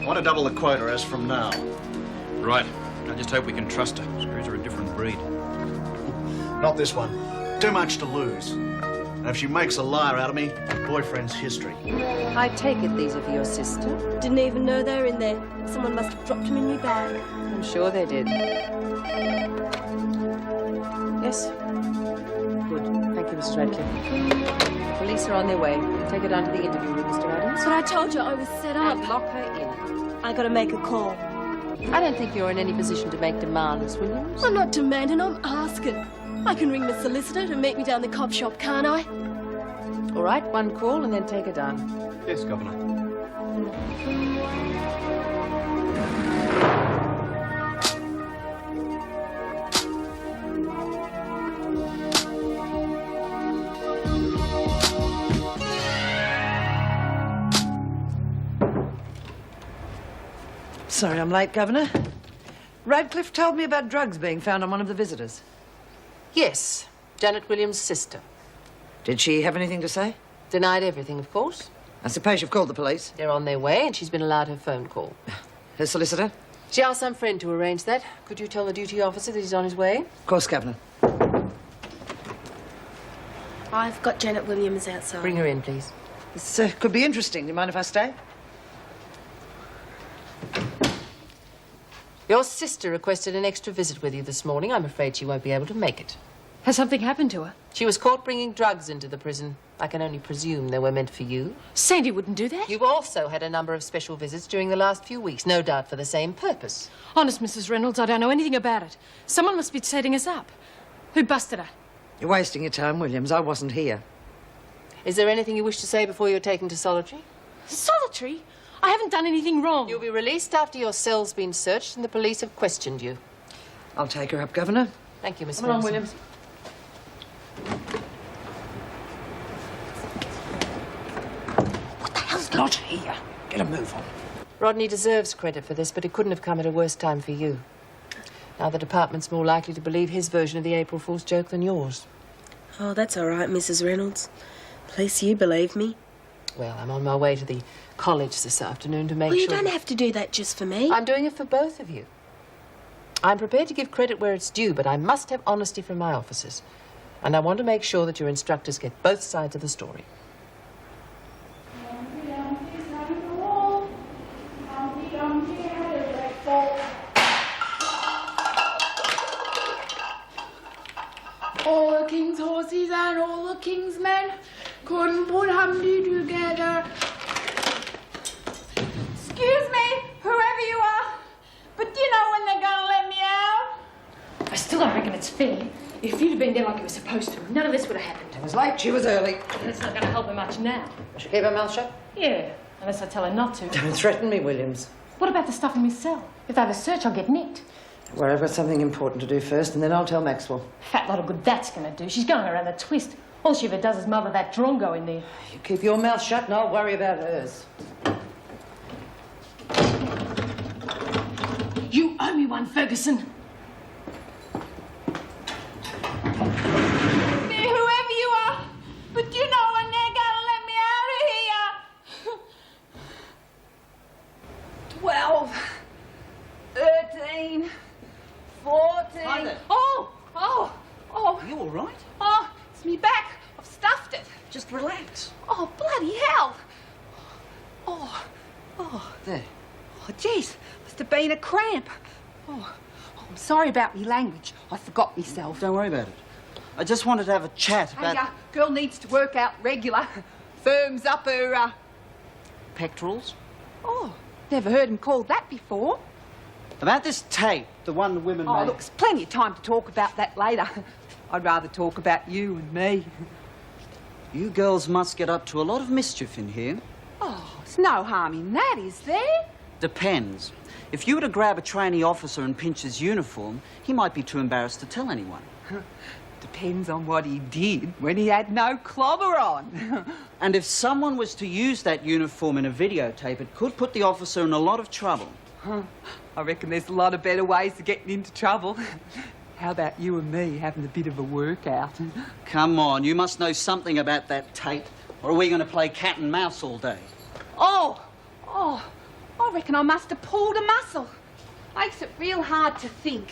I want to double the quota as from now. Right. I just hope we can trust her. Screws are a different breed. Not this one. Too much to lose. And if she makes a liar out of me, boyfriend's history. I take it these are for your sister? Didn't even know they were in there. Someone must have dropped them in your bag. I'm sure they did. Yes? Good. Thank you, Mrs. Radcliffe. Police are on their way. Take her down to the interview room, Mr. Adams. But I told you I was set up. And lock her in. I gotta make a call. I don't think you're in any position to make demands, Williams. I'm not demanding, I'm asking. I can ring the solicitor to meet me down the cop shop, can't I? All right, one call and then take her down. Yes, Governor. Sorry I'm late, Governor. Radcliffe told me about drugs being found on one of the visitors. Yes, Janet Williams' sister. Did she have anything to say? Denied everything, of course. I suppose you've called the police. They're on their way and she's been allowed her phone call. Her solicitor? She asked some friend to arrange that. Could you tell the duty officer that he's on his way? Of course, Governor. I've got Janet Williams outside. Bring her in, please. This could be interesting. Do you mind if I stay? Your sister requested an extra visit with you this morning. I'm afraid she won't be able to make it. Has something happened to her? She was caught bringing drugs into the prison. I can only presume they were meant for you. Sandy wouldn't do that. You've also had a number of special visits during the last few weeks, no doubt for the same purpose. Honest, Mrs. Reynolds, I don't know anything about it. Someone must be setting us up. Who busted her? You're wasting your time, Williams. I wasn't here. Is there anything you wish to say before you're taken to solitary? Solitary? I haven't done anything wrong. You'll be released after your cell's been searched and the police have questioned you. I'll take her up, Governor. Thank you, Miss Come on, Ferguson. Williams. What the hell's not here? Get a move on. Rodney deserves credit for this, but it couldn't have come at a worse time for you. Now the department's more likely to believe his version of the April Fool's joke than yours. Oh, that's all right, Mrs. Reynolds. At least you believe me. Well, I'm on my way to the college this afternoon to make Well, sure... you don't have to do that just for me. I'm doing it for both of you. I'm prepared to give credit where it's due, but I must have honesty from my officers. And I want to make sure that your instructors get both sides of the story. All the king's horses and all the king's men couldn't put Humpty together. Excuse me, whoever you are, but do you know when they're gonna let me out? I still don't reckon it's fair. If you'd have been there like you were supposed to, none of this would have happened. I was late. She was early. It's not going to help her much now. She keep her mouth shut? Yeah, unless I tell her not to. Don't threaten me, Williams. What about the stuff in my cell? If they have a search, I'll get nicked. Well, I've got something important to do first, and then I'll tell Maxwell. Fat lot of good that's going to do. She's going around the twist. All she ever does is mother that drongo in there. You keep your mouth shut, and I'll worry about hers. You owe me one, Ferguson. Whoever you are, but do you know when they're gonna let me out of here? 12, 13, 14. Hi there. Oh! Are you all right? Oh, it's me back. I've stuffed it. Just relax. Oh, bloody hell. There. Oh, jeez, must have been a cramp. Oh, I'm sorry about me language. I forgot myself. Don't worry about it. I just wanted to have a chat about... Hey, girl needs to work out regular. Firms up her, pectorals. Oh, never heard him called that before. About this tape, the one the women Oh, made. look, there's plenty of time to talk about that later. I'd rather talk about you and me. You girls must get up to a lot of mischief in here. Oh, there's no harm in that, is there? Depends. If you were to grab a trainee officer and pinch his uniform, he might be too embarrassed to tell anyone. Depends on what he did when he had no clobber on. And if someone was to use that uniform in a videotape, it could put the officer in a lot of trouble. I reckon there's a lot of better ways of getting into trouble. How about you and me having a bit of a workout? Come on, you must know something about that tape, or are we going to play cat and mouse all day? Oh, I reckon I must have pulled a muscle. Makes it real hard to think.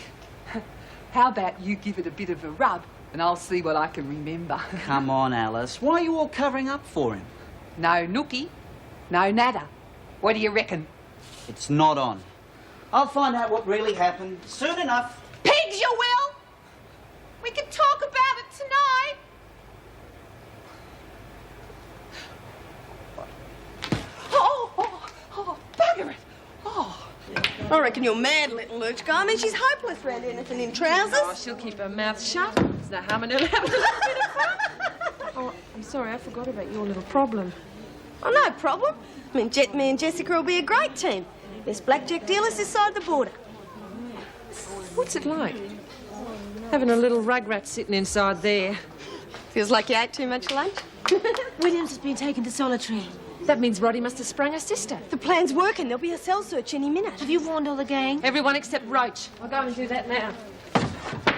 How about you give it a bit of a rub and I'll see what I can remember. Come on, Alice. Why are you all covering up for him? No nookie, no nada. What do you reckon? It's not on. I'll find out what really happened soon enough. Pigs, you will! We can talk about it tonight. Oh, bugger it. Oh. I reckon you're mad, little Lurchka. I mean, she's hopeless round anything in trousers. Oh, she'll keep her mouth shut. There's no harm in her having a little bit of fun. Oh, I'm sorry, I forgot about your little problem. Oh, no problem. I mean, me and Jessica will be a great team. There's blackjack dealers this side of the border. What's it like? Having a little rugrat sitting inside there. Feels like you ate too much lunch. Williams has been taken to solitary. That means Roddy must have sprung her sister. The plan's working. There'll be a cell search any minute. Have you warned all the gang? Everyone except Roach. I'll go and do that now.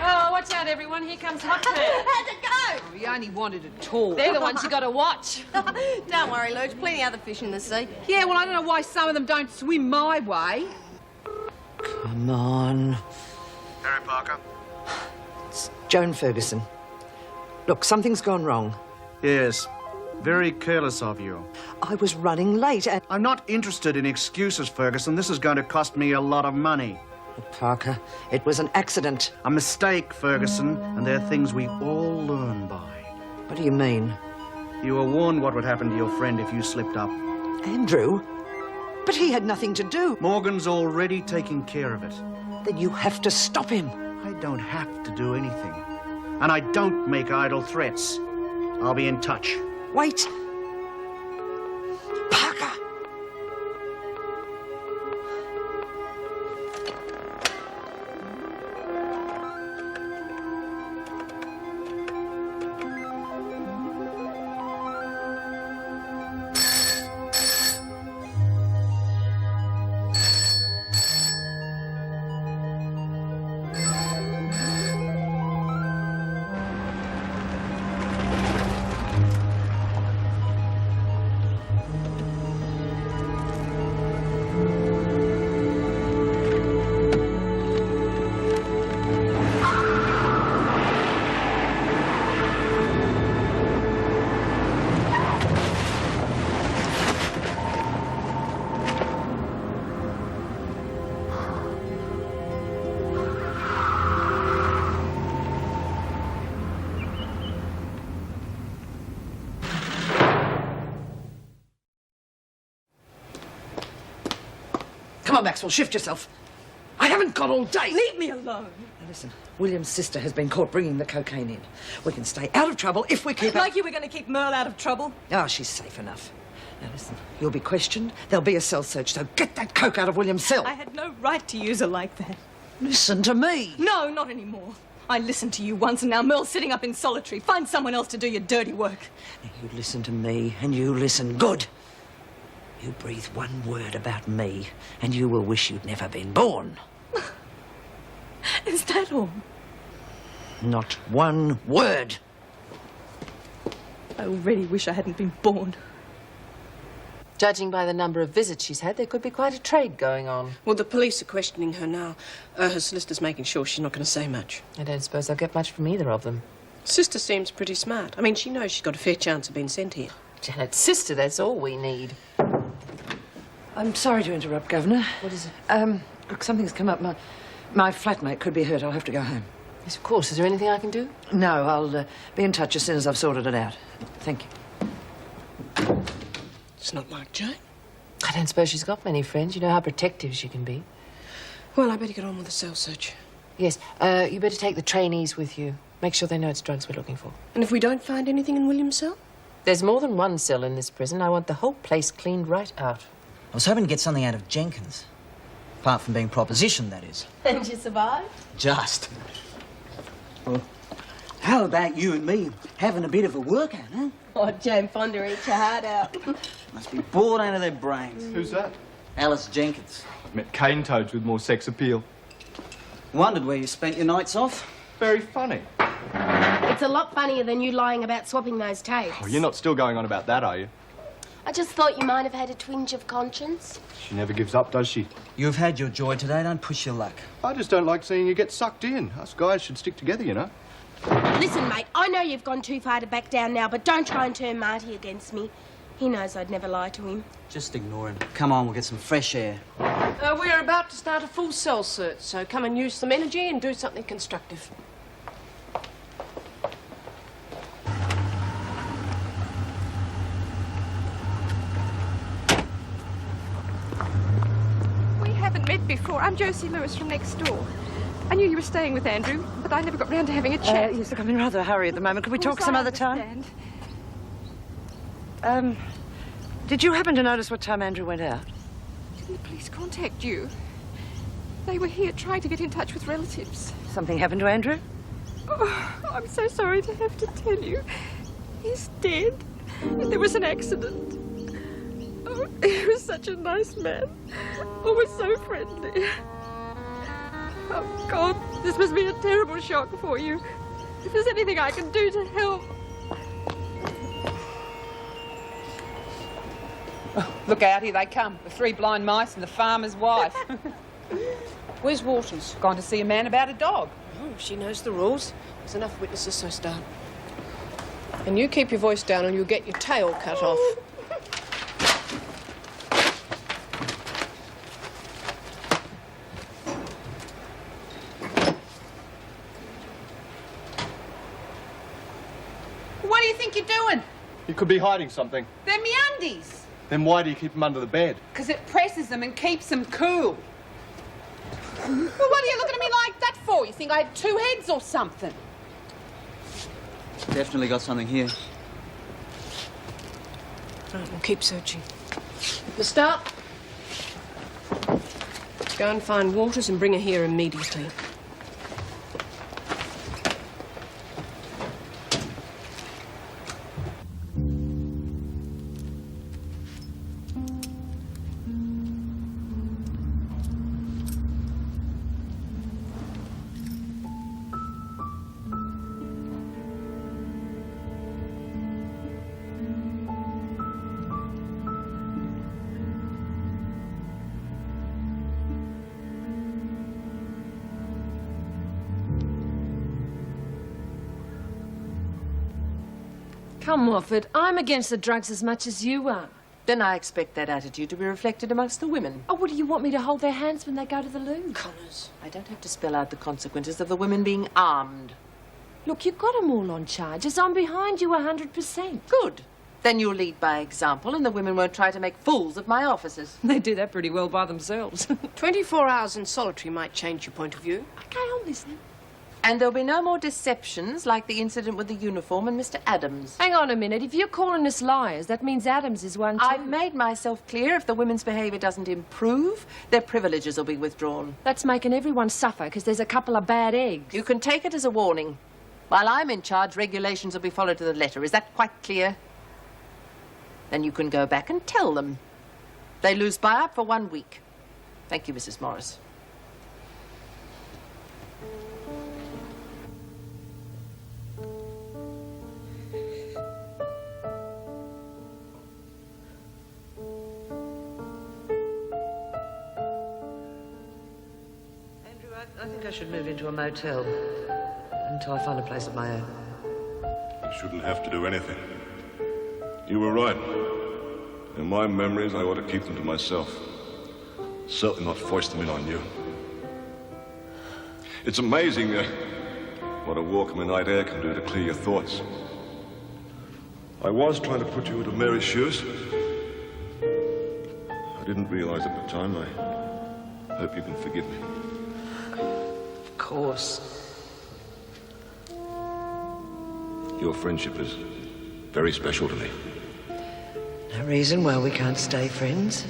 Oh, watch out, everyone. Here comes Hot Turn. How'd it go? We only wanted a tour. They're the ones you got to watch. Don't worry, Lurch. Plenty other fish in the sea. Yeah, well, I don't know why some of them don't swim my way. Come on. Harry Parker? It's Joan Ferguson. Look, something's gone wrong. Yes. Very careless of you. I was running late and... I'm not interested in excuses, Ferguson. This is going to cost me a lot of money. Parker, it was an accident. A mistake, Ferguson, and they're things we all learn by. What do you mean? You were warned what would happen to your friend if you slipped up. Andrew? But he had nothing to do. Morgan's already taking care of it. Then you have to stop him. I don't have to do anything. And I don't make idle threats. I'll be in touch. Wait. Parker! Come on, Maxwell, shift yourself. I haven't got all day. Leave me alone. Now listen, William's sister has been caught bringing the cocaine in. We can stay out of trouble if we keep Like you were going to keep Merle out of trouble. Oh, she's safe enough. Now listen, you'll be questioned. There'll be a cell search, so get that coke out of William's cell. I had no right to use her like that. Listen to me. No, not anymore. I listened to you once and now Merle's sitting up in solitary. Find someone else to do your dirty work. Now, you listen to me, and you listen good. You breathe one word about me, and you will wish you'd never been born. Is that all? Not one word. I already wish I hadn't been born. Judging by the number of visits she's had, there could be quite a trade going on. Well, the police are questioning her now. Her solicitor's making sure she's not going to say much. I don't suppose I'll get much from either of them. Sister seems pretty smart. I mean, she knows she's got a fair chance of being sent here. Janet's sister, that's all we need. I'm sorry to interrupt, Governor. What is it? Look, something's come up. My flatmate could be hurt. I'll have to go home. Yes, of course. Is there anything I can do? No, I'll be in touch as soon as I've sorted it out. Thank you. It's not like Jane. I don't suppose she's got many friends. You know how protective she can be. Well, I better get on with the cell search. Yes, you better take the trainees with you. Make sure they know it's drugs we're looking for. And if we don't find anything in William's cell? There's more than one cell in this prison. I want the whole place cleaned right out. I was hoping to get something out of Jenkins. Apart from being propositioned, that is. And you survived? Just. Well, how about you and me having a bit of a workout, huh? Oh, Jane Fonda eats your heart out. Must be bored out of their brains. Who's that? Alice Jenkins. I've met cane toads with more sex appeal. Wondered where you spent your nights off. Very funny. It's a lot funnier than you lying about swapping those tapes. Oh, you're not still going on about that, are you? I just thought you might have had a twinge of conscience. She never gives up, does she? You've had your joy today. Don't push your luck. I just don't like seeing you get sucked in. Us guys should stick together, you know. Listen, mate, I know you've gone too far to back down now, but don't try and turn Marty against me. He knows I'd never lie to him. Just ignore him. Come on, we'll get some fresh air. We're about to start a full cell search, so come and use some energy and do something constructive. We haven't met before. I'm Josie Lewis from next door. I knew you were staying with Andrew, but I never got round to having a chat. Yes, look, I'm in rather a hurry at the moment. Could we talk some other time? Did you happen to notice what time Andrew went out? Didn't the police contact you? They were here trying to get in touch with relatives. Something happened to Andrew? Oh, I'm so sorry to have to tell you. He's dead. There was an accident. Oh, he was such a nice man. Always so friendly. Oh, God, this must be a terrible shock for you. If there's anything I can do to help... Look out, here they come. The 3 blind mice and the farmer's wife. Where's Waters? Gone to see a man about a dog. Oh, she knows the rules. There's enough witnesses, so start. And you keep your voice down or you'll get your tail cut off. What do you think you're doing? You could be hiding something. They're me undies. Then why do you keep them under the bed? Because it presses them and keeps them cool. Well, what are you looking at me like that for? You think I had 2 heads or something? Definitely got something here. Right, we'll keep searching. The start. Go and find Waters and bring her here immediately. Come, Moffat, I'm against the drugs as much as you are. Then I expect that attitude to be reflected amongst the women. Oh, what do you want me to hold their hands when they go to the loo? Connors. I don't have to spell out the consequences of the women being armed. Look, you've got them all on charges. I'm behind you 100%. Good. Then you'll lead by example and the women won't try to make fools of my officers. They do that pretty well by themselves. 24 hours in solitary might change your point of view. Okay, I'll listen. And there'll be no more deceptions like the incident with the uniform and Mr. Adams. Hang on a minute. If you're calling us liars, that means Adams is one too. I've made myself clear. If the women's behaviour doesn't improve, their privileges will be withdrawn. That's making everyone suffer because there's a couple of bad eggs. You can take it as a warning. While I'm in charge, regulations will be followed to the letter. Is that quite clear? Then you can go back and tell them. They lose buy-up for 1 week. Thank you, Mrs. Morris. I think I should move into a motel until I find a place of my own. You shouldn't have to do anything. You were right. In my memories, I ought to keep them to myself. Certainly not force them in on you. It's amazing what a walk in the night air can do to clear your thoughts. I was trying to put you into Mary's shoes. I didn't realize at the time. I hope you can forgive me. Of course. Your friendship is very special to me. No reason why we can't stay friends.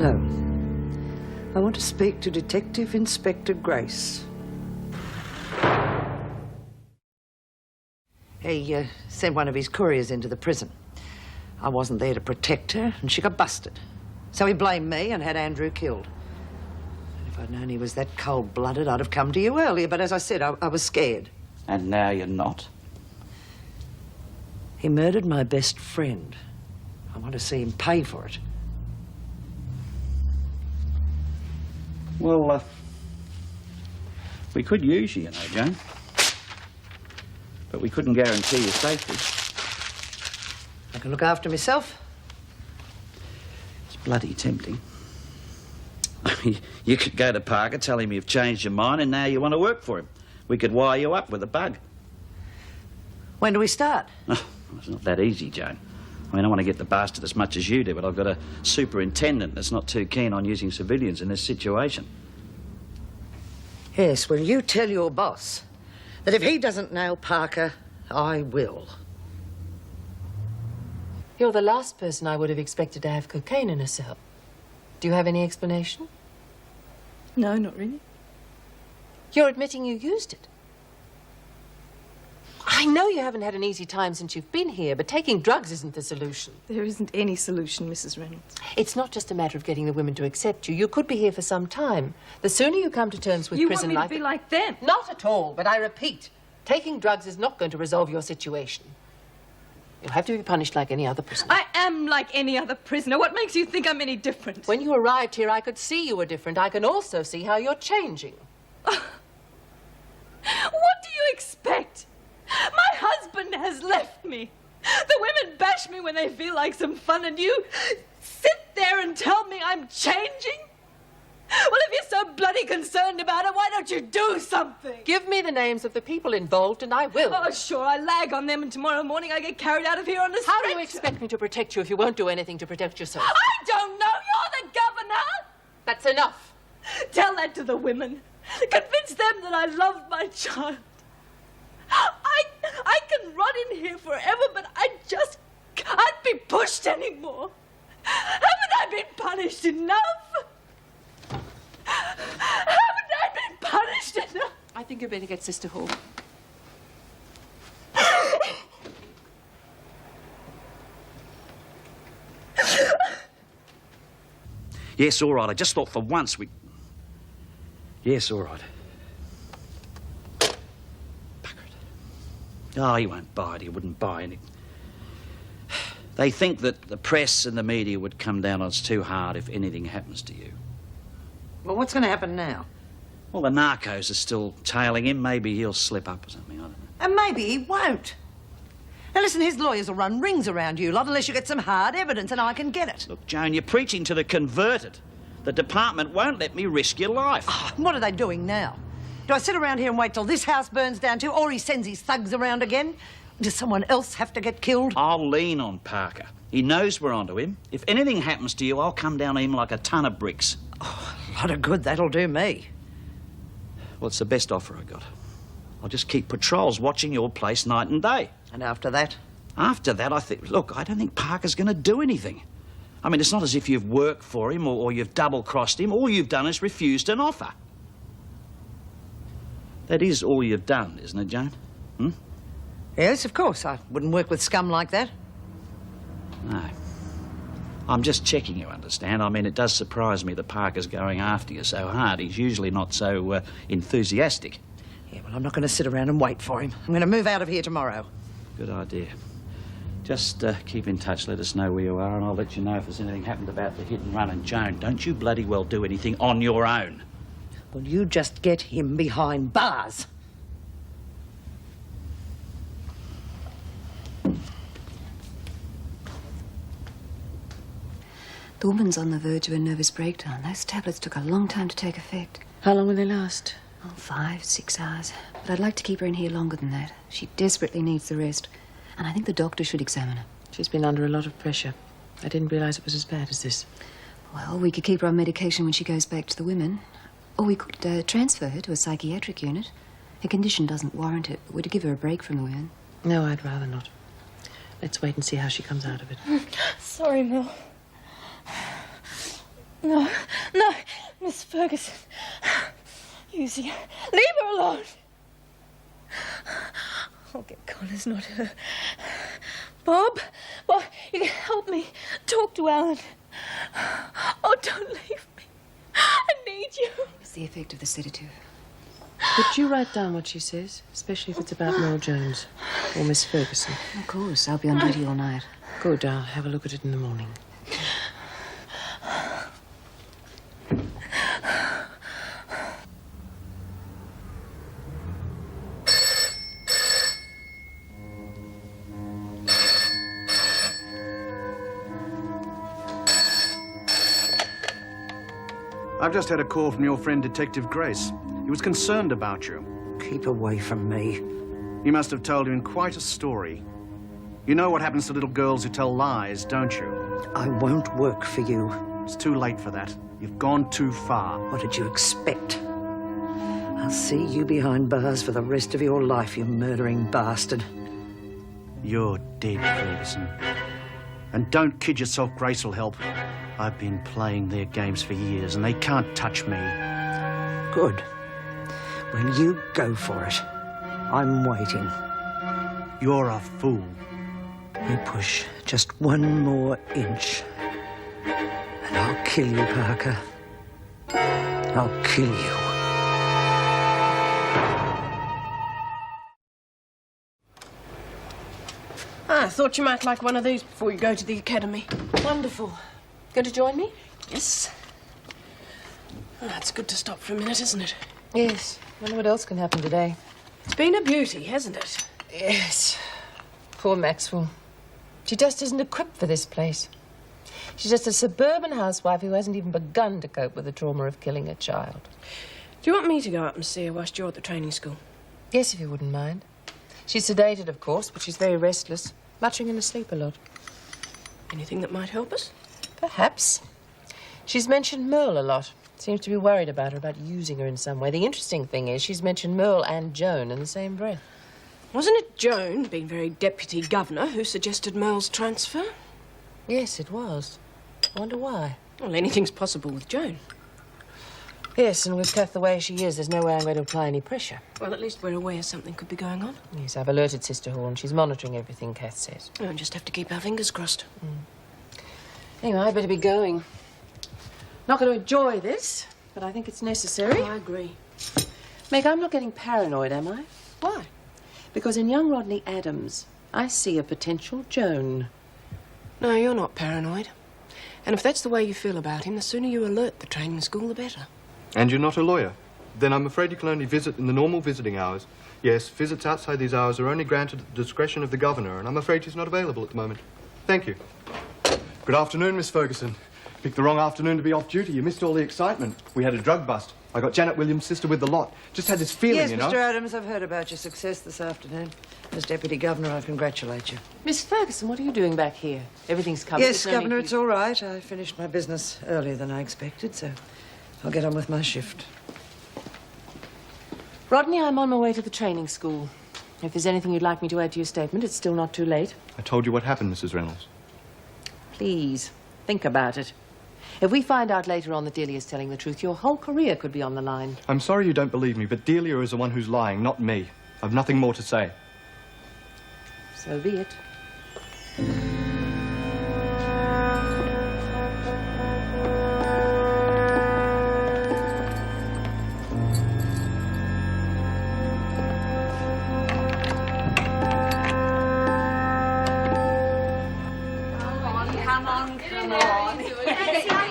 Hello. I want to speak to Detective Inspector Grace. He sent one of his couriers into the prison. I wasn't there to protect her, and she got busted. So he blamed me and had Andrew killed. If I'd known he was that cold-blooded, I'd have come to you earlier, but as I said, I was scared. And now you're not? He murdered my best friend. I want to see him pay for it. Well, we could use you, you know, Joan. But we couldn't guarantee your safety. I can look after myself. It's bloody tempting. You could go to Parker, tell him you've changed your mind, and now you want to work for him. We could wire you up with a bug. When do we start? Oh, it's not that easy, Joan. I mean, I want to get the bastard as much as you do, but I've got a superintendent that's not too keen on using civilians in this situation. Yes, well, you tell your boss that if he doesn't nail Parker, I will. You're the last person I would have expected to have cocaine in a cell. Do you have any explanation? No, not really. You're admitting you used it. I know you haven't had an easy time since you've been here, but taking drugs isn't the solution. There isn't any solution, Mrs. Reynolds. It's not just a matter of getting the women to accept you. You could be here for some time. The sooner you come to terms with prison life... You want me to be like them? Not at all, but I repeat, taking drugs is not going to resolve your situation. You'll have to be punished like any other prisoner. I am like any other prisoner. What makes you think I'm any different? When you arrived here, I could see you were different. I can also see how you're changing. What do you expect? My husband has left me. The women bash me when they feel like some fun, and you sit there and tell me I'm changing? Well, if you're so bloody concerned about it, why don't you do something? Give me the names of the people involved, and I will. Oh, sure, I lag on them, and tomorrow morning I get carried out of here on a stretcher. How do you expect me to protect you if you won't do anything to protect yourself? I don't know. You're the governor. That's enough. Tell that to the women. Convince them that I love my child. I can run in here forever, but I just can't be pushed anymore. Haven't I been punished enough? Haven't I been punished enough? I think you better get Sister Hall. Yes, all right. I just thought for once we... Yes, all right. Oh, he won't buy it. He wouldn't buy anything. They think that the press and the media would come down on us too hard if anything happens to you. Well, what's going to happen now? Well, the narcos are still tailing him. Maybe he'll slip up or something. I don't know. And maybe he won't. Now, listen, his lawyers will run rings around you lot unless you get some hard evidence and I can get it. Look, Joan, you're preaching to the converted. The department won't let me risk your life. Oh, what are they doing now? Do I sit around here and wait till this house burns down too, or he sends his thugs around again? Does someone else have to get killed? I'll lean on Parker. He knows we're onto him. If anything happens to you, I'll come down on him like a ton of bricks. Oh, a lot of good that'll do me. Well, it's the best offer I got. I'll just keep patrols watching your place night and day. And after that? After that, I think... Look, I don't think Parker's going to do anything. I mean, it's not as if you've worked for him or you've double-crossed him. All you've done is refused an offer. That is all you've done, isn't it, Joan? Hmm? Yes, of course. I wouldn't work with scum like that. No. I'm just checking, you understand? I mean, it does surprise me that Parker's going after you so hard. He's usually not so enthusiastic. Yeah, well, I'm not going to sit around and wait for him. I'm going to move out of here tomorrow. Good idea. Just keep in touch, let us know where you are, and I'll let you know if there's anything happened about the hit and run. And Joan, don't you bloody well do anything on your own. Well, you just get him behind bars. The woman's on the verge of a nervous breakdown. Those tablets took a long time to take effect. How long will they last? Oh, 5, 6 hours. But I'd like to keep her in here longer than that. She desperately needs the rest. And I think the doctor should examine her. She's been under a lot of pressure. I didn't realise it was as bad as this. Well, we could keep her on medication when she goes back to the women. Or we could transfer her to a psychiatric unit. Her condition doesn't warrant it, but we're to give her a break from the women. No, I'd rather not. Let's wait and see how she comes out of it. Sorry, Mel. No, no, Miss Ferguson. Lucy, leave her alone. I'll get collars, not her. Bob, you can help me. Talk to Alan. Oh, don't leave me. I need you. It's the effect of the sedative. Could you write down what she says, especially if it's about Noel Jones or Miss Ferguson? Of course, I'll be on duty all night. Good, I'll have a look at it in the morning. I've just had a call from your friend Detective Grace. He was concerned about you. Keep away from me. He must have told you in quite a story. You know what happens to little girls who tell lies, don't you? I won't work for you. It's too late for that. You've gone too far. What did you expect? I'll see you behind bars for the rest of your life, you murdering bastard. You're dead, Ferguson. And don't kid yourself, Grace will help. I've been playing their games for years, and they can't touch me. Good. Well, you go for it. I'm waiting. You're a fool. You push just one more inch, and I'll kill you, Parker. I'll kill you. I thought you might like one of these before you go to the academy. Wonderful. Going to join me? Yes. Oh, it's good to stop for a minute, isn't it? Yes. Wonder what else can happen today. It's been a beauty, hasn't it? Yes. Poor Maxwell. She just isn't equipped for this place. She's just a suburban housewife who hasn't even begun to cope with the trauma of killing a child. Do you want me to go up and see her whilst you're at the training school? Yes, if you wouldn't mind. She's sedated, of course, but she's very restless, muttering in her sleep a lot. Anything that might help us? Perhaps. She's mentioned Merle a lot. Seems to be worried about her, about using her in some way. The interesting thing is she's mentioned Merle and Joan in the same breath. Wasn't it Joan, being very deputy governor, who suggested Merle's transfer? Yes, it was. I wonder why. Well, anything's possible with Joan. Yes, and with Kath the way she is, there's no way I'm going to apply any pressure. Well, at least we're aware something could be going on. Yes, I've alerted Sister Horn. She's monitoring everything Kath says. We'll just have to keep our fingers crossed. Anyway, I'd better be going. Not going to enjoy this, but I think it's necessary. Oh, I agree. Meg, I'm not getting paranoid, am I? Why? Because in young Rodney Adams, I see a potential Joan. No, you're not paranoid. And if that's the way you feel about him, the sooner you alert the training school, the better. And you're not a lawyer? Then I'm afraid you can only visit in the normal visiting hours. Yes, visits outside these hours are only granted at the discretion of the governor, and I'm afraid she's not available at the moment. Thank you. Good afternoon, Miss Ferguson. Picked the wrong afternoon to be off duty. You missed all the excitement. We had a drug bust. I got Janet Williams' sister with the lot. Just had this feeling, Yes, you know. Mr. Adams, I've heard about your success this afternoon. As Deputy Governor, I congratulate you. Miss Ferguson, what are you doing back here? Everything's covered. Yes, There's no Governor, need it's all right. I finished my business earlier than I expected, so I'll get on with my shift. Rodney, I'm on my way to the training school. If there's anything you'd like me to add to your statement, it's still not too late. I told you what happened, Mrs. Reynolds. Please, think about it. If we find out later on that Delia's telling the truth, your whole career could be on the line. I'm sorry you don't believe me, but Delia is the one who's lying, not me. I've nothing more to say. So be it.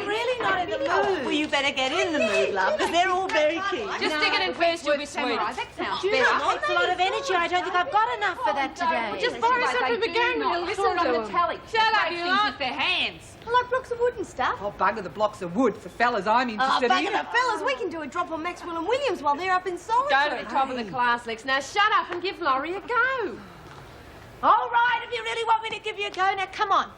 Well, you better get in the mood, love, because they're all very keen. Just stick it in first, you'll be sweet. That sounds Do you know, it's a lot of energy. I don't think I've got enough for that today. Just borrow something for game and you'll listen to them. Shut up, you lot. With their hands. Like blocks of wood and stuff. Oh, bugger the blocks of wood. For fellas, I'm Oh, interested bugger in. the fellas, we can do a drop on Maxwell and Williams while they're up in solitary. Go to the top of the class, Lex. Now shut up and give Laurie a go. All right, if you really want me to give you a go, now come on.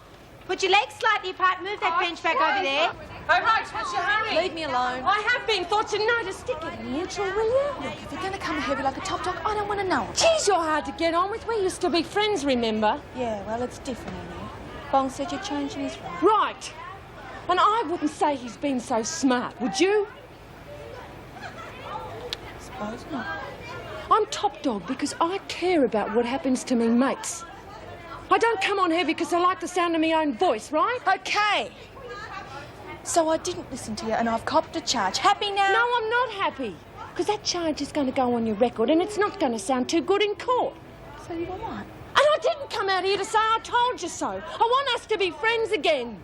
Put your legs slightly apart, move that bench back over there. Oh, right, what's your hurry? Leave me alone. I have been thought to know to stick it in the intro, will you? Look, if you're going to come heavy like a top dog, I don't want to know it. Geez, you're hard to get on with. We used to be friends, remember? Yeah, well, it's different, you know. Bong said you're changing his right. Right. And I wouldn't say he's been so smart, would you? I suppose not. I'm top dog because I care about what happens to me mates. I don't come on here because I like the sound of my own voice, right? Okay. So I didn't listen to you and I've copped a charge. Happy now? No, I'm not happy. Because that charge is going to go on your record and it's not going to sound too good in court. So you want what? And I didn't come out here to say I told you so. I want us to be friends again.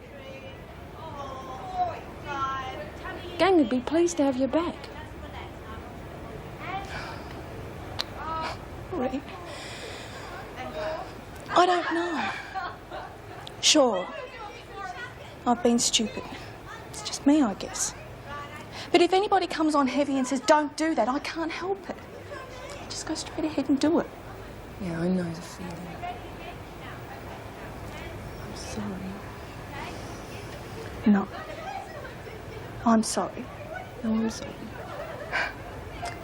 Gang would be pleased to have you back. Rick, I don't know. Sure, I've been stupid. It's just me, I guess. But if anybody comes on heavy and says, don't do that, I can't help it. I just go straight ahead and do it. Yeah, I know the feeling. I'm sorry. No. I'm sorry. No, I'm sorry.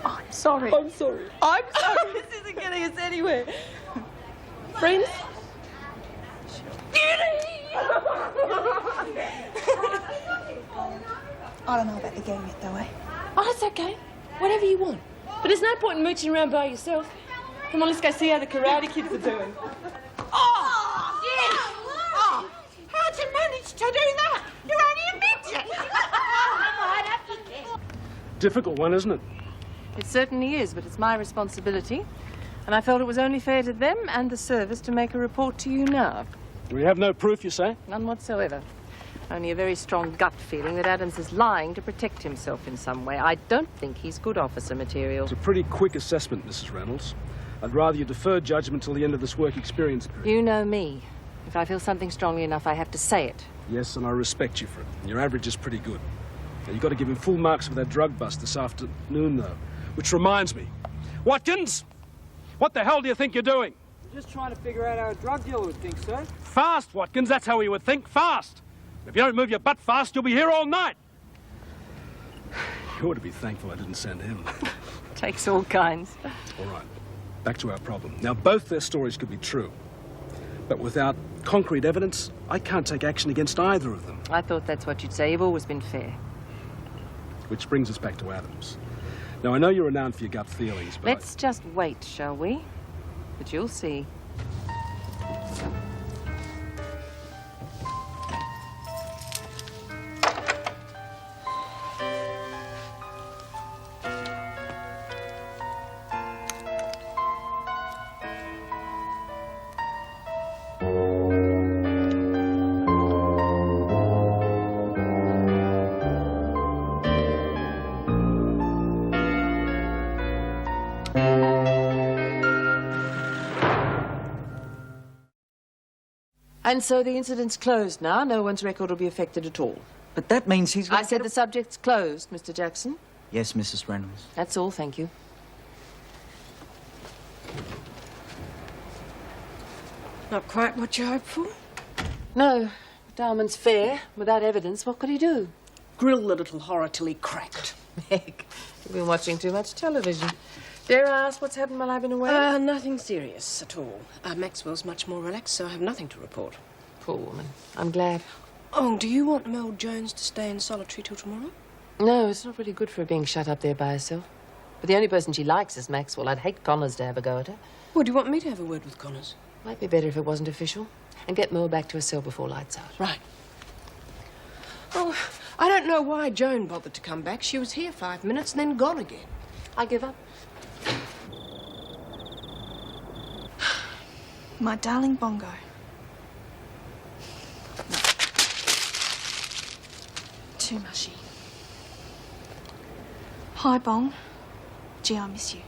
I'm sorry. I'm sorry. I'm sorry. This isn't getting us anywhere. Friends? I don't know about the game yet, though, eh? Oh, that's okay. Whatever you want. But there's no point in mooching around by yourself. Come on, let's go see how the karate kids are doing. Oh, yes! Oh, how'd you manage to do that? You're only a midget! Right up you get. Difficult one, isn't it? It certainly is, but it's my responsibility. And I felt it was only fair to them and the service to make a report to you now. We have no proof, you say? None whatsoever. Only a very strong gut feeling that Adams is lying to protect himself in some way. I don't think he's good officer material. It's a pretty quick assessment, Mrs. Reynolds. I'd rather you defer judgment till the end of this work experience period. You know me. If I feel something strongly enough, I have to say it. Yes, and I respect you for it. Your average is pretty good. Now, you've got to give him full marks for that drug bust this afternoon, though. Which reminds me. Watkins! What the hell do you think you're doing? Just trying to figure out how a drug dealer would think, sir. Fast, Watkins. That's how he would think. Fast. If you don't move your butt fast, you'll be here all night. You ought to be thankful I didn't send him. Takes all kinds. All right. Back to our problem. Now, both their stories could be true. But without concrete evidence, I can't take action against either of them. I thought that's what you'd say. You've always been fair. Which brings us back to Adams. Now, I know you're renowned for your gut feelings, but... Let's just wait, shall we? But you'll see. And so the incident's closed now. No one's record will be affected at all. But that means he's... I said the subject's closed, Mr. Jackson. Yes, Mrs. Reynolds. That's all, thank you. Not quite what you hoped for? No. Darman's fair. Without evidence, what could he do? Grill the little horror till he cracked. Meg, you've been watching too much television. Dare I ask what's happened while I've been away? Nothing serious at all. Maxwell's much more relaxed, so I have nothing to report. Poor woman. I'm glad. Oh, do you want Mel Jones to stay in solitary till tomorrow? No, it's not really good for her being shut up there by herself. But the only person she likes is Maxwell. I'd hate Connors to have a go at her. Well, do you want me to have a word with Connors? Might be better if it wasn't official. And get Mel back to her cell before lights out. Right. Oh, I don't know why Joan bothered to come back. She was here 5 minutes and then gone again. I give up. My darling Bongo. No. Too mushy. Hi, Bong. Gee, I miss you.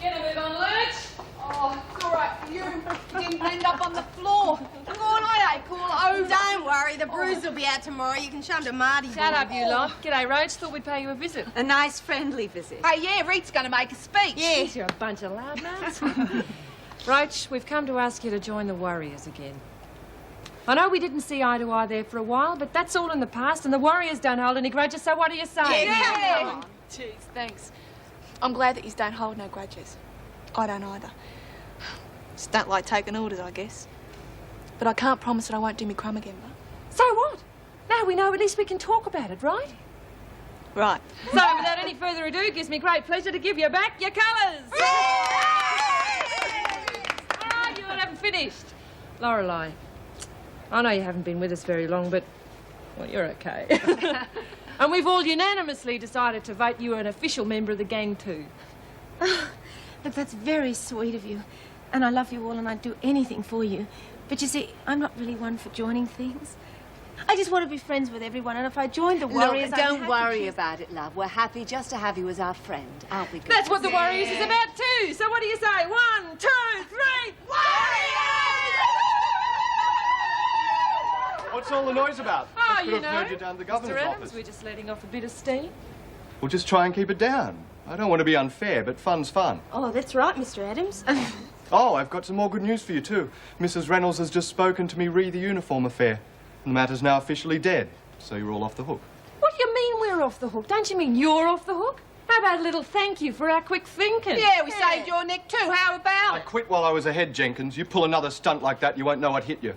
Get a move on, Lurch. Oh, it's all right for you. You didn't end up on the floor. Go on, I ain't all over. Don't worry, the bruise will be out tomorrow. You can show 'em to Marty. Shut up, you lot. G'day, Roach. Thought we'd pay you a visit. A nice, friendly visit. Hey, yeah, Reed's going to make a speech. Yeah. You're a bunch of loudmouths. Roach, we've come to ask you to join the Warriors again. I know we didn't see eye to eye there for a while, but that's all in the past, and the Warriors don't hold any grudges, so what do you say? Yeah. Come on. Jeez, thanks. I'm glad that you don't hold no grudges. I don't either. Just don't like taking orders, I guess. But I can't promise that I won't do me crumb again, but... So what? Now we know, at least we can talk about it, right? Right. So, without any further ado, it gives me great pleasure to give you back your colours. Ah, you haven't finished. Lorelei, I know you haven't been with us very long, but, well, you're okay. And we've all unanimously decided to vote you an official member of the gang, too. Look, that's very sweet of you. And I love you all and I'd do anything for you. But you see, I'm not really one for joining things. I just want to be friends with everyone, and if I joined the Warriors... Look, don't worry about it, love. We're happy just to have you as our friend, aren't we, girls? That's what the Warriors is about, too. So what do you say? 1, 2, 3... Warriors! What's all the noise about? Oh, I could you have know, heard you down to the governor's Mr. Adams, office. we're just letting off a bit of steam. We'll just try and keep it down. I don't want to be unfair, but fun's fun. Oh, that's right, Mr. Adams. Oh, I've got some more good news for you, too. Mrs. Reynolds has just spoken to me re the uniform affair. The matter's now officially dead, so you're all off the hook. What do you mean we're off the hook? Don't you mean you're off the hook? How about a little thank you for our quick thinking? Yeah, we saved your neck too. How about I quit while I was ahead, Jenkins. You pull another stunt like that, you won't know what hit you.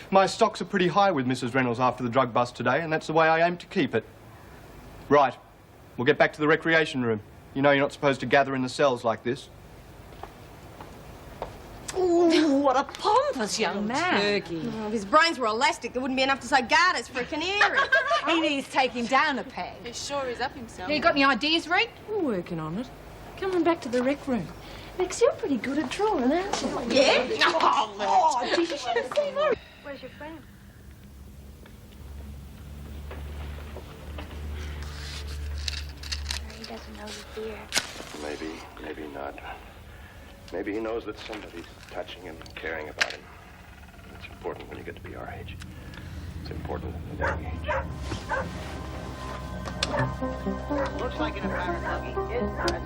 My stocks are pretty high with Mrs. Reynolds after the drug bust today, and that's the way I aim to keep it. Right. We'll get back to the recreation room. You know you're not supposed to gather in the cells like this. Ooh, what a pompous young man. Turkey. Oh, if his brains were elastic, there wouldn't be enough to sew garters for a canary. He needs taking down a peg. He sure is up himself. You got any ideas, Rick? We're working on it. Come on back to the rec room. Lex, you're pretty good at drawing, aren't you? Yeah? Oh, gee, you should have seen her. Where's your friend? He doesn't know you're here. Maybe, maybe not. Maybe he knows that somebody's touching him and caring about him. It's important when you get to be our age. It's important at any age. Looks like an apparent buggy is not.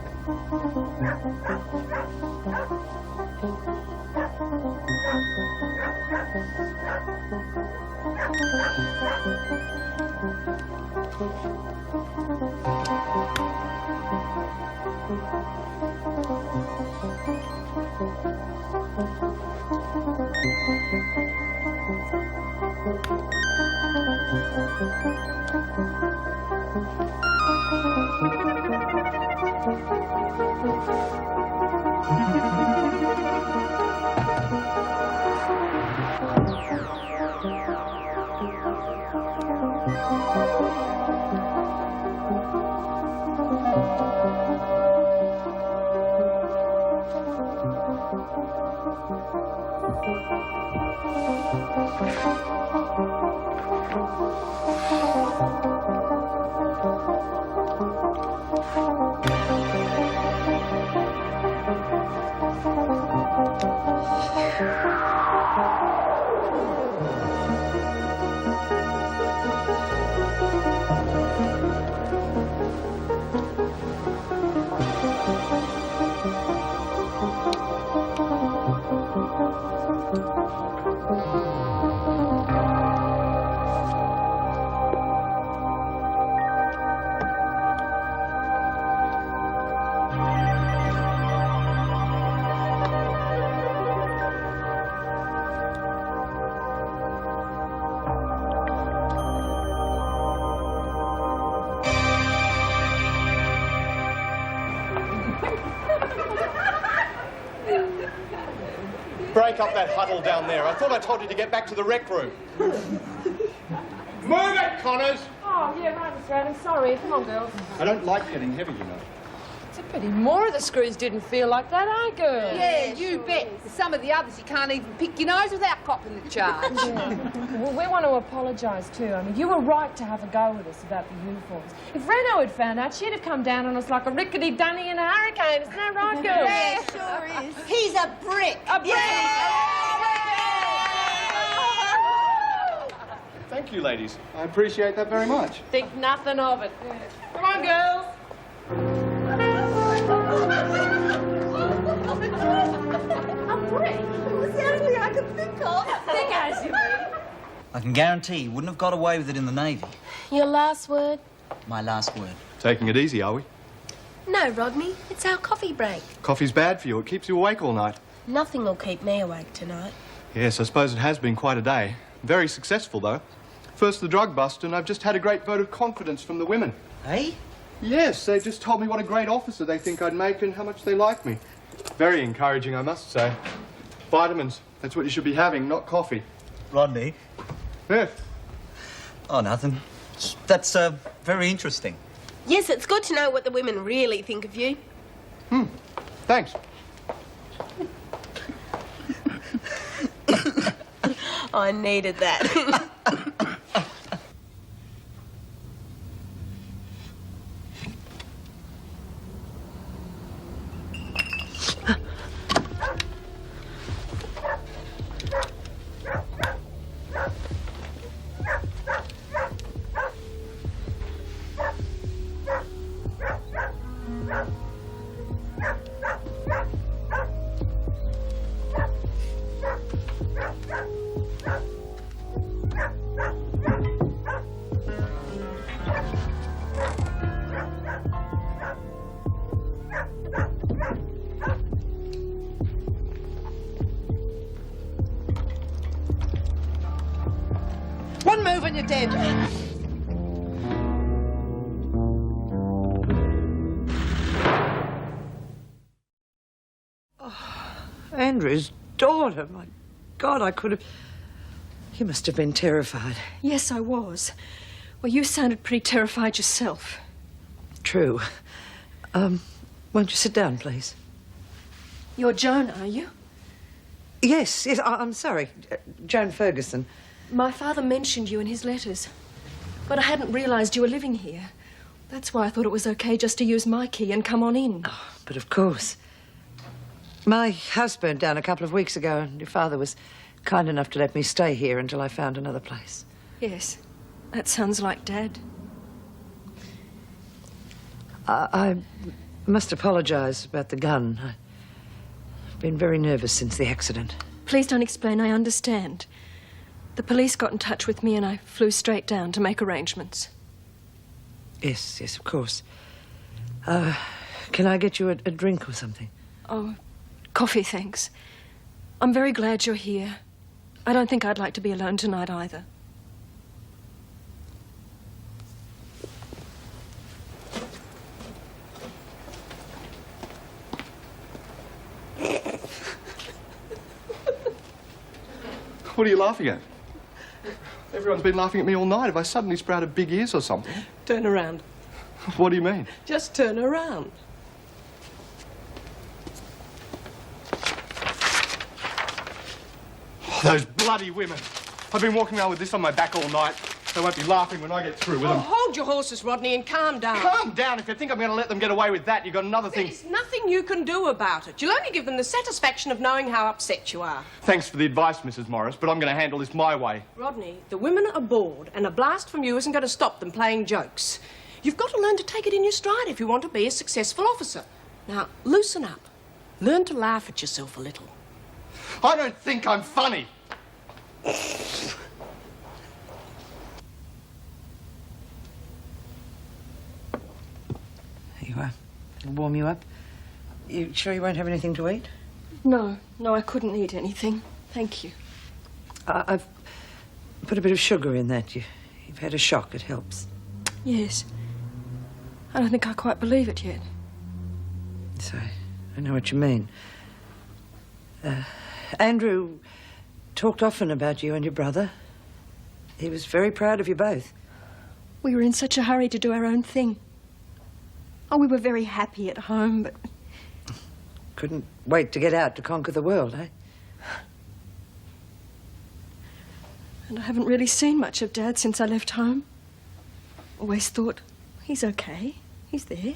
Break up that huddle down there. I thought I told you to get back to the rec room. Move it, Connors! Oh, yeah, right, Mr. Adams. Sorry. Come on, girls. I don't like getting heavy, you know. It's a pity more of the screws didn't feel like that, girls? Yeah, you bet. Some of the others you can't even pick your nose without copping the charge. Well, we want to apologise too. I mean, you were right to have a go with us about the uniforms. If Reno had found out, she'd have come down on us like a rickety dunny in a hurricane. Isn't that right, girls? Yeah, sure is. He's a brick. A brick. Thank you, ladies. I appreciate that very much. Think nothing of it. Come on, girls. A brick? It was the only thing I could think of. Think as you mean. I can guarantee you wouldn't have got away with it in the Navy. Your last word? My last word. Taking it easy, are we? No, Rodney. It's our coffee break. Coffee's bad for you. It keeps you awake all night. Nothing will keep me awake tonight. Yes, I suppose it has been quite a day. Very successful, though. First the drug bust, and I've just had a great vote of confidence from the women. Hey? Yes, they just told me what a great officer they think I'd make and how much they like me. Very encouraging, I must say. Vitamins, that's what you should be having, not coffee. Rodney? Yes? Oh, nothing. That's very interesting. Yes, it's good to know what the women really think of you. Thanks. I needed that. One move and you're dead. Oh, Andrew's daughter. My God, I could have... You must have been terrified. Yes, I was. Well, you sounded pretty terrified yourself. True. Won't you sit down, please? You're Joan, are you? Yes, I'm sorry. Joan Ferguson. My father mentioned you in his letters, but I hadn't realised you were living here. That's why I thought it was okay just to use my key and come on in. Oh, but of course. My house burned down a couple of weeks ago, and your father was kind enough to let me stay here until I found another place. Yes, that sounds like Dad. I must apologise about the gun. I've been very nervous since the accident. Please don't explain, I understand. The police got in touch with me and I flew straight down to make arrangements. Yes, of course. Can I get you a drink or something? Oh, coffee, thanks. I'm very glad you're here. I don't think I'd like to be alone tonight either. What are you laughing at? Everyone's been laughing at me all night. Have I suddenly sprouted big ears or something? Turn around. What do you mean? Just turn around. Oh, those bloody women. I've been walking around with this on my back all night. They won't be laughing when I get through with them. Hold your horses, Rodney, and calm down. Calm down. If you think I'm going to let them get away with that, you've got another thing. There's nothing you can do about it. You'll only give them the satisfaction of knowing how upset you are. Thanks for the advice, Mrs. Morris, but I'm going to handle this my way. Rodney, the women are bored, and a blast from you isn't going to stop them playing jokes. You've got to learn to take it in your stride if you want to be a successful officer. Now, loosen up. Learn to laugh at yourself a little. I don't think I'm funny. Here you are. It'll warm you up. You sure you won't have anything to eat? No, I couldn't eat anything. Thank you. I've put a bit of sugar in that. You've had a shock. It helps. Yes. I don't think I quite believe it yet. So, I know what you mean. Andrew talked often about you and your brother. He was very proud of you both. We were in such a hurry to do our own thing. Oh, we were very happy at home, but... Couldn't wait to get out to conquer the world, eh? And I haven't really seen much of Dad since I left home. Always thought, he's okay. He's there.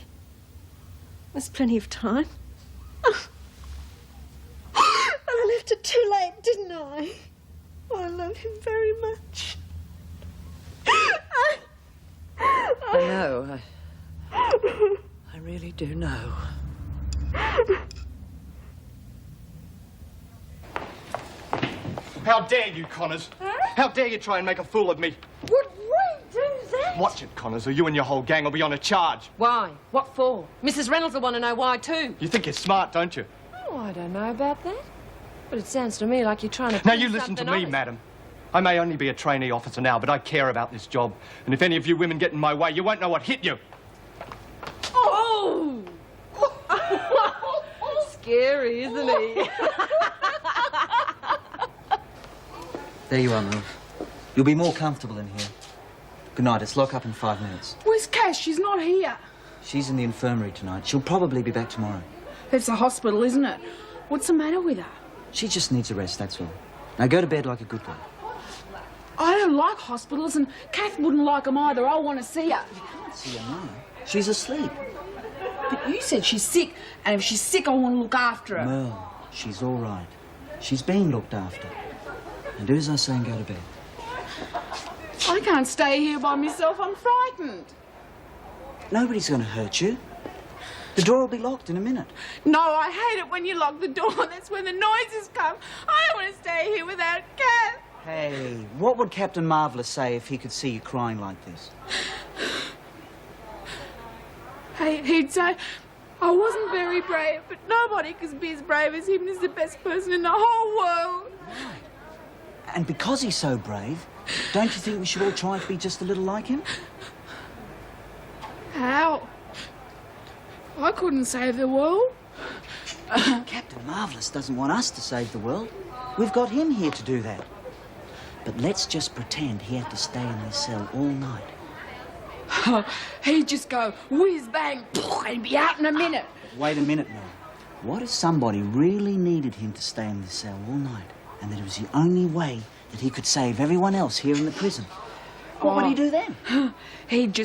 There's plenty of time. And I left it too late, didn't I? Oh, I love him very much. I know. I really do know. How dare you, Connors? Huh? How dare you try and make a fool of me? Would we do that? Watch it, Connors, or you and your whole gang will be on a charge. Why? What for? Mrs. Reynolds will want to know why, too. You think you're smart, don't you? Oh, I don't know about that. But it sounds to me like you're trying to... Now, you listen to me, madam. I may only be a trainee officer now, but I care about this job. And if any of you women get in my way, you won't know what hit you. Oh! Scary, isn't he? There you are, Mel. You'll be more comfortable in here. Good night. It's lock up in 5 minutes. Where's Cash? She's not here. She's in the infirmary tonight. She'll probably be back tomorrow. It's a hospital, isn't it? What's the matter with her? She just needs a rest, that's all. Now go to bed like a good girl. I don't like hospitals, and Kath wouldn't like them either. I want to see her. You can't see her now. She's asleep. But you said she's sick, and if she's sick, I want to look after her. Merle, she's all right. She's being looked after. And do as I say and go to bed. I can't stay here by myself. I'm frightened. Nobody's going to hurt you. The door will be locked in a minute. No, I hate it when you lock the door. That's when the noises come. I don't want to stay here without Kath. Hey, what would Captain Marvellous say if he could see you crying like this? Hey, he'd say, I wasn't very brave, but nobody could be as brave as him. He's the best person in the whole world. And because he's so brave, don't you think we should all try to be just a little like him? How? I couldn't save the world. Captain Marvellous doesn't want us to save the world. We've got him here to do that. But let's just pretend he had to stay in his cell all night. He'd just go whiz bang and be out in a minute. Wait a minute, Mel. What if somebody really needed him to stay in the cell all night, and that it was the only way that he could save everyone else here in the prison? What would he do then? He'd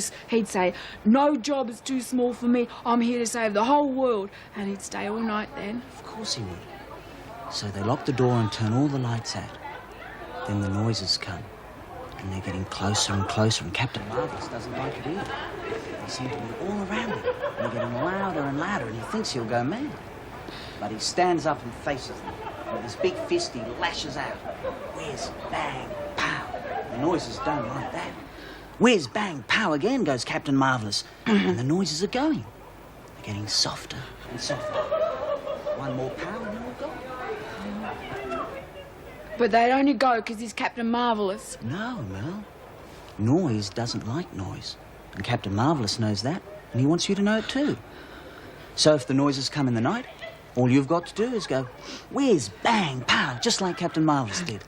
say, no job is too small for me. I'm here to save the whole world. And he'd stay all night then. Of course he would. So they lock the door and turn all the lights out. Then the noises come. And they're getting closer and closer, and Captain Marvellous doesn't like it either. They seem to be all around him. And they're getting louder and louder, and he thinks he'll go mad. But he stands up and faces them. And with his big fist, he lashes out. Whiz, bang, pow. The noises don't like that. Whiz, bang, pow again goes Captain Marvellous. And the noises are going. They're getting softer and softer. One more pow and they're all gone. But they'd only go because he's Captain Marvellous. No, Mel. Noise doesn't like noise. And Captain Marvellous knows that, and he wants you to know it too. So if the noises come in the night, all you've got to do is go whiz, bang, pow, just like Captain Marvellous did.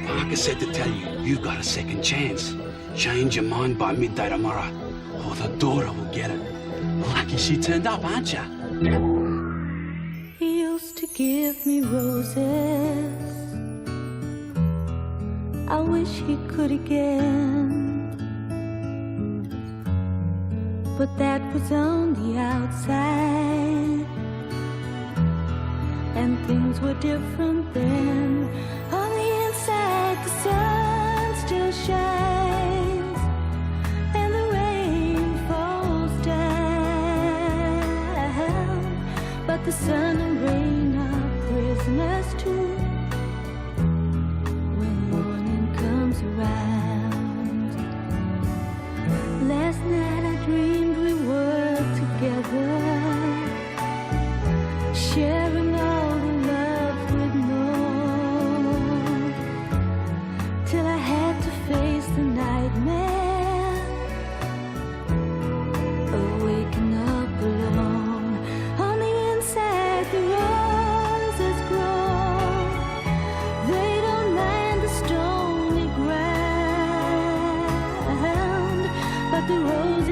Parker said to tell you, you've got a second chance. Change your mind by midday tomorrow, or the daughter will get it. Lucky she turned up, aren't ya? He used to give me roses. I wish he could again. But that was on the outside, and things were different then. On the inside, the sun still shines, and the rain falls down. But the sun and rain are prisoners too when morning comes around. Last night I dreamed we were together, sharing all the love we'd known, till I had to face the nightmare of waking up alone. On the inside, the roses grow. They don't mind the stony ground, but the roses